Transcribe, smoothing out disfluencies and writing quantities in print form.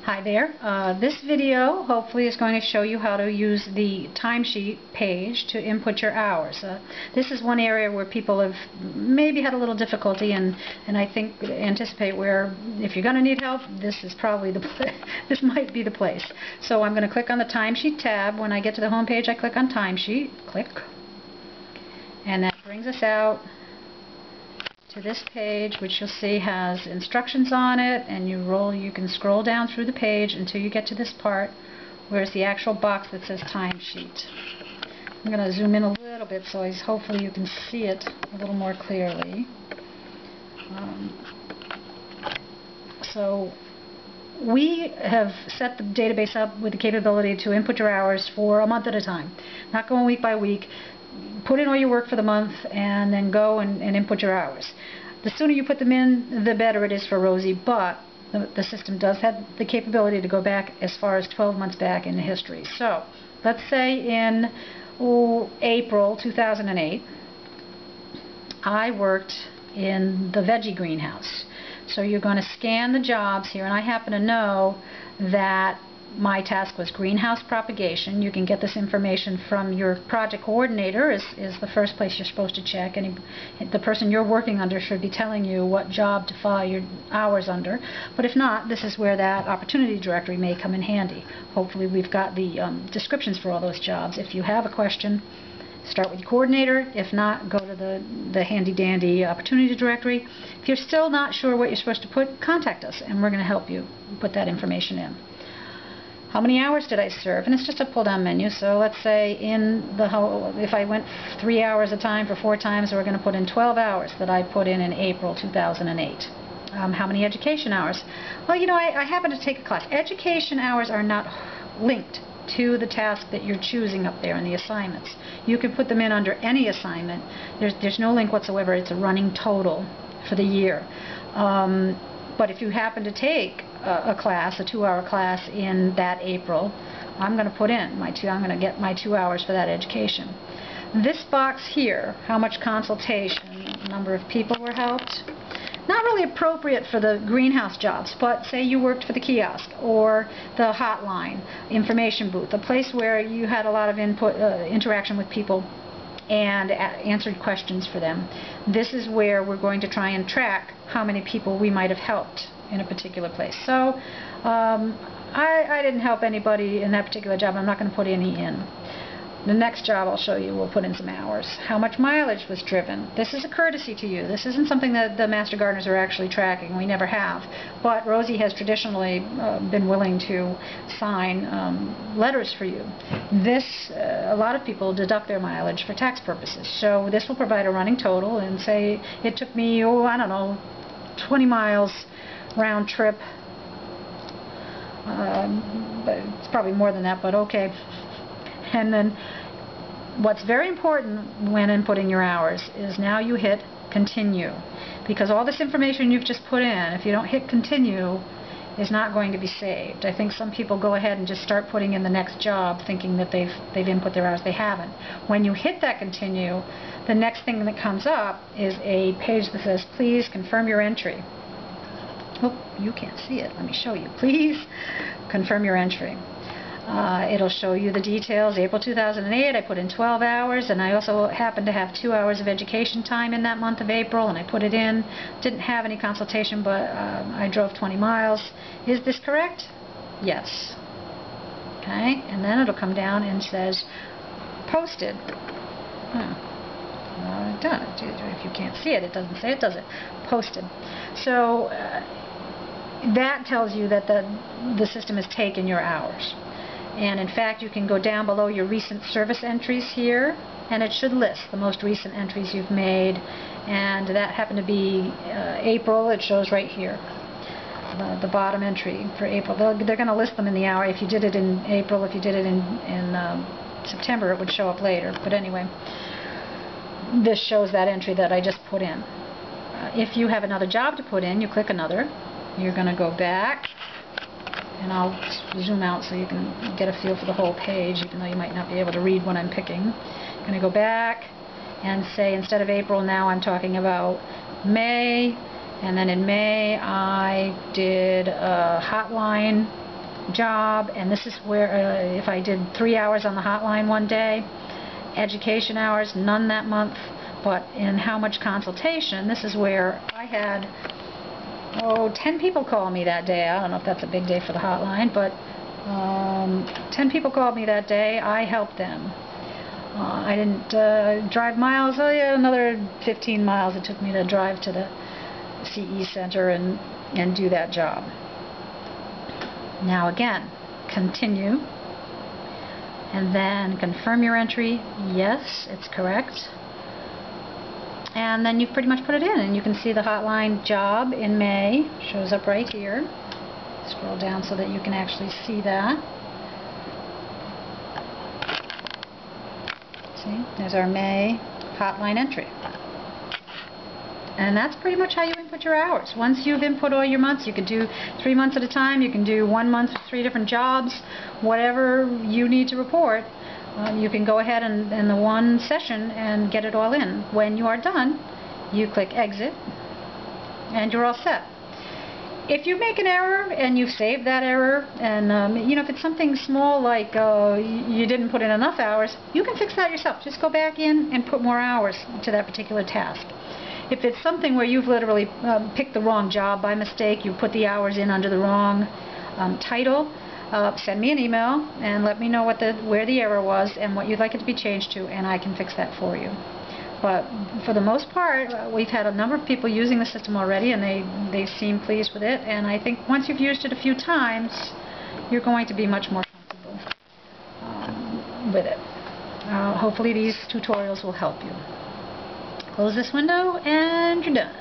Hi there. This video hopefully is going to show you how to use the timesheet page to input your hours. This is one area where people have maybe had a little difficulty, and I think anticipate where if you're going to need help, this is probably this might be the place. So I'm going to click on the timesheet tab. When I get to the home page, I click on timesheet, click, and that brings us out to this page, which you'll see has instructions on it, and you can scroll down through the page until you get to this part where it's the actual box that says timesheet. I'm going to zoom in a little bit so hopefully you can see it a little more clearly. So we have set the database up with the capability to input your hours for a month at a time, not going week by week. Put in all your work for the month and then go and input your hours. The sooner you put them in, the better it is for Rosie, but the system does have the capability to go back as far as 12 months back in the history. So let's say in April 2008 I worked in the veggie greenhouse. So you're going to scan the jobs here, and I happen to know that my task was greenhouse propagation. You can get this information from your project coordinator is the first place you're supposed to check. The person you're working under should be telling you what job to file your hours under. But if not, this is where that opportunity directory may come in handy. Hopefully we've got the descriptions for all those jobs. If you have a question, start with your coordinator. If not, go to the handy-dandy opportunity directory. If you're still not sure what you're supposed to put, contact us and we're going to help you put that information in. How many hours did I serve? And it's just a pull-down menu. So let's say if I went 3 hours a time for 4 times, we're going to put in 12 hours that I put in April 2008. How many education hours? Well, I happen to take a class. Education hours are not linked to the task that you're choosing up there in the assignments. You can put them in under any assignment. There's no link whatsoever. It's a running total for the year. But if you happen to take a class, a 2-hour class in that April, I'm going to put in I'm going to get my 2 hours for that education. This box here, how much consultation, number of people were helped, not really appropriate for the greenhouse jobs, but say you worked for the kiosk or the hotline, information booth, a place where you had a lot of interaction with people and answered questions for them. This is where we're going to try and track how many people we might have helped in a particular place. So I didn't help anybody in that particular job. I'm not going to put any in. The next job I'll show you, we'll put in some hours. How much mileage was driven? This is a courtesy to you. This isn't something that the master gardeners are actually tracking. We never have. But Rosie has traditionally been willing to sign letters for you. A lot of people deduct their mileage for tax purposes. So this will provide a running total and say it took me, I don't know, 20 miles round trip. But it's probably more than that, but okay. And then what's very important when inputting your hours is now you hit continue, because all this information you've just put in, if you don't hit continue, is not going to be saved. I think some people go ahead and just start putting in the next job thinking that they've input their hours. They haven't. When you hit that continue, the next thing that comes up is a page that says please confirm your entry. Oh, you can't see it. Let me show you. Please confirm your entry. It'll show you the details. April 2008, I put in 12 hours, and I also happened to have 2 hours of education time in that month of April, and I put it in. Didn't have any consultation, but I drove 20 miles. Is this correct? Yes. Okay, and then it'll come down and says posted. Done. If you can't see it, it doesn't say it, does it? Posted. So that tells you that the system has taken your hours. And in fact, you can go down below your recent service entries here, and it should list the most recent entries you've made. And that happened to be April. It shows right here, the bottom entry for April. They're going to list them in the hour. If you did it in April, if you did it in September, it would show up later. But anyway, this shows that entry that I just put in. If you have another job to put in, you click another. You're going to go back. And I'll zoom out so you can get a feel for the whole page, even though you might not be able to read what I'm picking. I'm going to go back and say instead of April, now I'm talking about May. And then in May, I did a hotline job, and this is where if I did 3 hours on the hotline one day, education hours, none that month, but in how much consultation, this is where I had 10 people call me that day. I don't know if that's a big day for the hotline, but 10 people called me that day. I helped them. I didn't drive miles. Yeah, another 15 miles it took me to drive to the CE Center and do that job. Now again, continue, and then confirm your entry. Yes, it's correct. And then you pretty much put it in, and you can see the hotline job in May shows up right here. Scroll down so that you can actually see that. See, there's our May hotline entry. And that's pretty much how you input your hours. Once you've input all your months, you can do 3 months at a time, you can do 1 month with 3 different jobs, whatever you need to report. You can go ahead and in the one session and get it all in. When you are done, you click exit and you're all set. If you make an error and you've saved that error, and if it's something small like you didn't put in enough hours, you can fix that yourself. Just go back in and put more hours to that particular task. If it's something where you've literally picked the wrong job by mistake, you put the hours in under the wrong title, send me an email and let me know where the error was and what you'd like it to be changed to, and I can fix that for you. But for the most part, we've had a number of people using the system already, and they seem pleased with it. And I think once you've used it a few times, you're going to be much more comfortable with it. Hopefully these tutorials will help you. Close this window and you're done.